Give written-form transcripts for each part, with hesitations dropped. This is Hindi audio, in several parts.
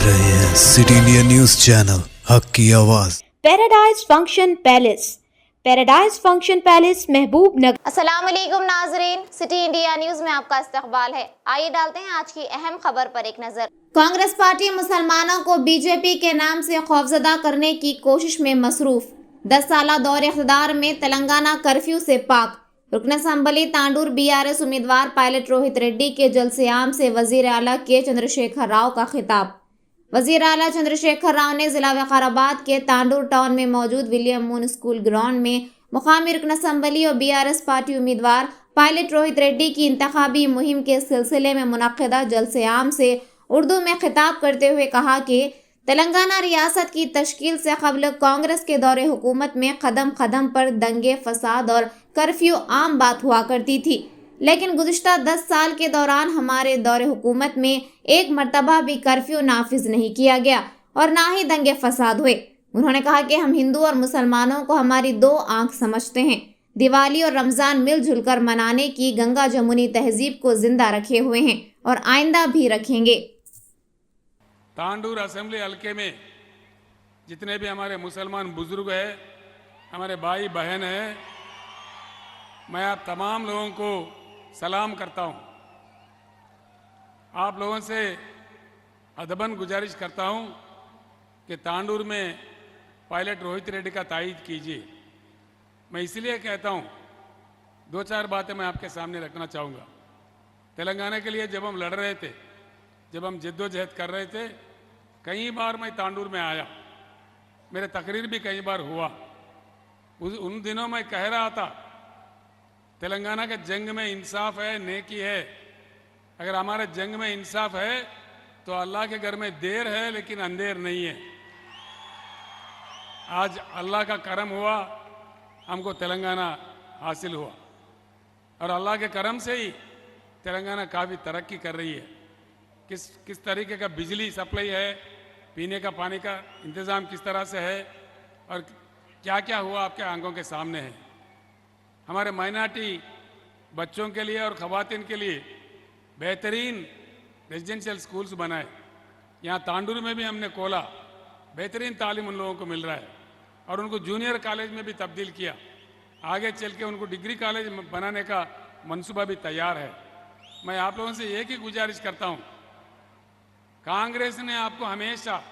रहे हैं सिटी इंडिया न्यूज चैनल, हक की आवाज। Paradise function palace, paradise function palace महबूब नगर। अस्सलाम वालेकुम नाजरीन, सिटी इंडिया न्यूज में आपका इस्तकबाल है। आइए डालते हैं आज की अहम खबर पर एक नजर। कांग्रेस पार्टी मुसलमानों को बीजेपी के नाम से खौफजदा करने की कोशिश में मसरूफ। 10 साला दौर इख्तिदार में तेलंगाना कर्फ्यू से पाक। रुकन असम्बली तांडूर बीआरएस उम्मीदवार पायलट रोहित रेड्डी के जलसे-आम से वजीर आला के चंद्रशेखर राव का खिताब। वजीर आला चंद्रशेखर राव ने जिला वकाराबाद के तांडूर टाउन में मौजूद विलियम मून स्कूल ग्राउंड में मुकामी रुकन असम्बली और बीआरएस पार्टी उम्मीदवार पायलट रोहित रेड्डी की इंतखाबी मुहिम के सिलसिले में मुनक्किदा जलसे-आम से उर्दू में खिताब करते हुए कहा कि तेलंगाना रियासत की तश्कील से कबल कांग्रेस के दौरे हुकूमत में कदम कदम पर दंगे, फसाद और कर्फ्यू आम बात हुआ करती थी, लेकिन गुज़िश्ता 10 साल के दौरान हमारे दौरे हुकूमत में एक मरतबा भी कर्फ्यू नाफिज नहीं किया गया और ना ही दंगे फसाद हुए। उन्होंने कहा कि हम हिंदू और मुसलमानों को हमारी 2 आंख समझते हैं। दिवाली और रमज़ान मिलजुल कर मनाने की गंगा जमुनी तहजीब को जिंदा रखे हुए हैं और आइंदा भी रखेंगे। तांडूर असेंबली हल्के में जितने भी हमारे मुसलमान बुजुर्ग हैं, हमारे भाई बहन हैं, मैं आप तमाम लोगों को सलाम करता हूं। आप लोगों से अदबन गुजारिश करता हूं कि तांडूर में पायलट रोहित रेड्डी का तायीद कीजिए। मैं इसलिए कहता हूं, 2-4 बातें मैं आपके सामने रखना चाहूँगा। तेलंगाना के लिए जब हम लड़ रहे थे, जब हम जद्दोजहद कर रहे थे, कई बार मैं तांडूर में आया, मेरे तकरीर भी कई बार हुआ। उन दिनों मैं कह रहा था तेलंगाना के जंग में इंसाफ है, नेकी है। अगर हमारे जंग में इंसाफ है तो अल्लाह के घर में देर है लेकिन अंधेर नहीं है। आज अल्लाह का करम हुआ, हमको तेलंगाना हासिल हुआ और अल्लाह के करम से ही तेलंगाना काफ़ी तरक्की कर रही है। किस तरीके का बिजली सप्लाई है, पीने का पानी का इंतज़ाम किस तरह से है और क्या क्या हुआ आपके आंखों के सामने है। हमारे माइनॉरिटी बच्चों के लिए और ख़वातीन के लिए बेहतरीन रेजिडेंशियल स्कूल्स बनाए। यहाँ तांडूर में भी हमने खोला, बेहतरीन तालीम उन लोगों को मिल रहा है और उनको जूनियर कॉलेज में भी तब्दील किया। आगे चल के उनको डिग्री कॉलेज बनाने का मंसूबा भी तैयार है। मैं आप लोगों से एक ही गुजारिश करता हूँ, कांग्रेस ने आपको हमेशा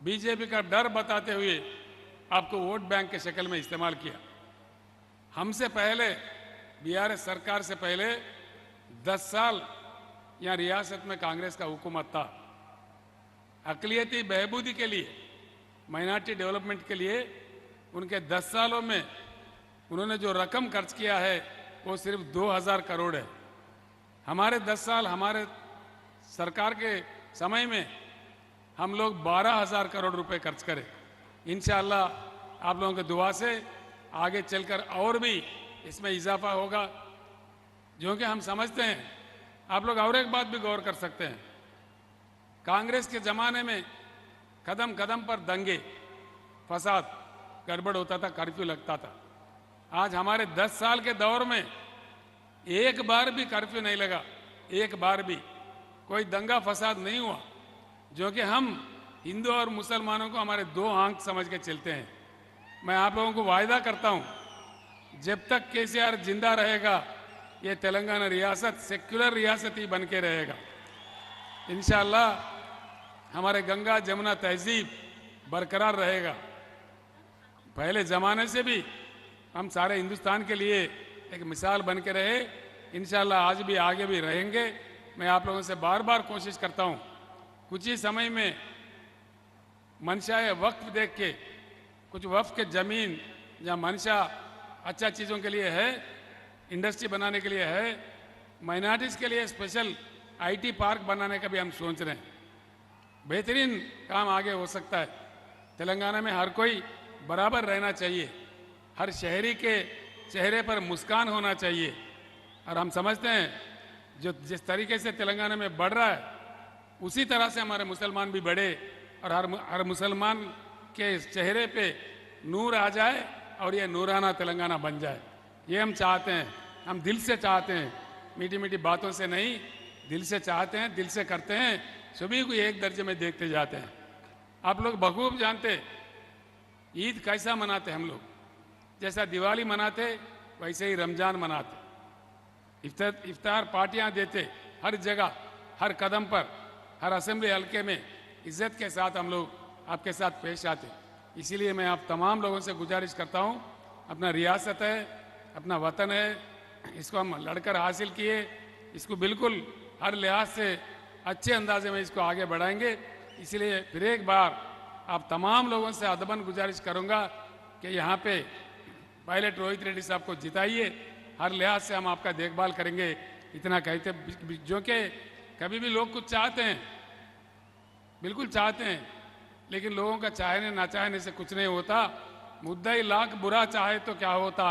बीजेपी का डर बताते हुए आपको वोट बैंक के शक्ल में इस्तेमाल किया। हमसे पहले बीआरएस सरकार से पहले 10 साल यहाँ रियासत में कांग्रेस का हुकूमत था। अक़लियती बहबूदी के लिए, माइनॉरिटी डेवलपमेंट के लिए उनके 10 सालों में उन्होंने जो रकम खर्च किया है वो सिर्फ 2000 करोड़ है। हमारे 10 साल हमारे सरकार के समय में हम लोग 12,000 करोड़ रुपए खर्च करें। इंशाअल्लाह आप लोगों की दुआ से आगे चलकर और भी इसमें इजाफा होगा, जो कि हम समझते हैं। आप लोग और एक बात भी गौर कर सकते हैं, कांग्रेस के ज़माने में कदम कदम पर दंगे, फसाद, गड़बड़ होता था, कर्फ्यू लगता था। आज हमारे 10 साल के दौर में एक बार भी कर्फ्यू नहीं लगा, एक बार भी कोई दंगा फसाद नहीं हुआ, जो कि हम हिंदू और मुसलमानों को हमारे 2 आंख समझ के चलते हैं। मैं आप लोगों को वायदा करता हूं, जब तक केसीआर जिंदा रहेगा ये तेलंगाना रियासत सेक्युलर रियासत ही बन के रहेगा। इंशाअल्लाह हमारे गंगा जमुना तहजीब बरकरार रहेगा। पहले ज़माने से भी हम सारे हिंदुस्तान के लिए एक मिसाल बन के रहे, इंशाअल्लाह आज भी आगे भी रहेंगे। मैं आप लोगों से बार बार कोशिश करता हूं, कुछ ही समय में मंशाए वक्फ देख के, कुछ वक्फ के ज़मीन जहाँ मंशा अच्छा चीज़ों के लिए है, इंडस्ट्री बनाने के लिए है, माइनॉरिटीज़ के लिए स्पेशल आईटी पार्क बनाने का भी हम सोच रहे हैं। बेहतरीन काम आगे हो सकता है। तेलंगाना में हर कोई बराबर रहना चाहिए, हर शहरी के चेहरे पर मुस्कान होना चाहिए। और हम समझते हैं जो जिस तरीके से तेलंगाना में बढ़ रहा है, उसी तरह से हमारे मुसलमान भी बढ़े और हर मुसलमान के चेहरे पे नूर आ जाए और ये नूराना तेलंगाना बन जाए। ये हम चाहते हैं, हम दिल से चाहते हैं, मीठी मीठी बातों से नहीं, दिल से चाहते हैं, दिल से करते हैं। सभी को एक दर्जे में देखते जाते हैं। आप लोग बखूब जानते ईद कैसा मनाते हम लोग, जैसा दिवाली मनाते वैसे ही रमजान मनाते। इफ्तार पार्टियां देते हर जगह, हर कदम पर, हर असेंबली हल्के में इज्जत के साथ हम लोग आपके साथ पेश आते। इसीलिए मैं आप तमाम लोगों से गुजारिश करता हूं, अपना रियासत है, अपना वतन है, इसको हम लड़कर हासिल किए, इसको बिल्कुल हर लिहाज से अच्छे अंदाजे में इसको आगे बढ़ाएंगे। इसलिए फिर एक बार आप तमाम लोगों से अदबन गुजारिश करूंगा कि यहाँ पे पायलट रोहित रेड्डी साहब को जिताइए, हर लिहाज से हम आपका देखभाल करेंगे। इतना कहते, जो कि कभी भी लोग कुछ चाहते हैं, बिल्कुल चाहते हैं, लेकिन लोगों का चाहने ना चाहने से कुछ नहीं होता। मुद्दा ही लाख बुरा चाहे तो क्या होता,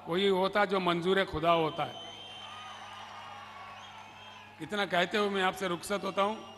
वही होता जो मंजूर खुदा होता है। इतना कहते हुए मैं आपसे रुखसत होता हूँ।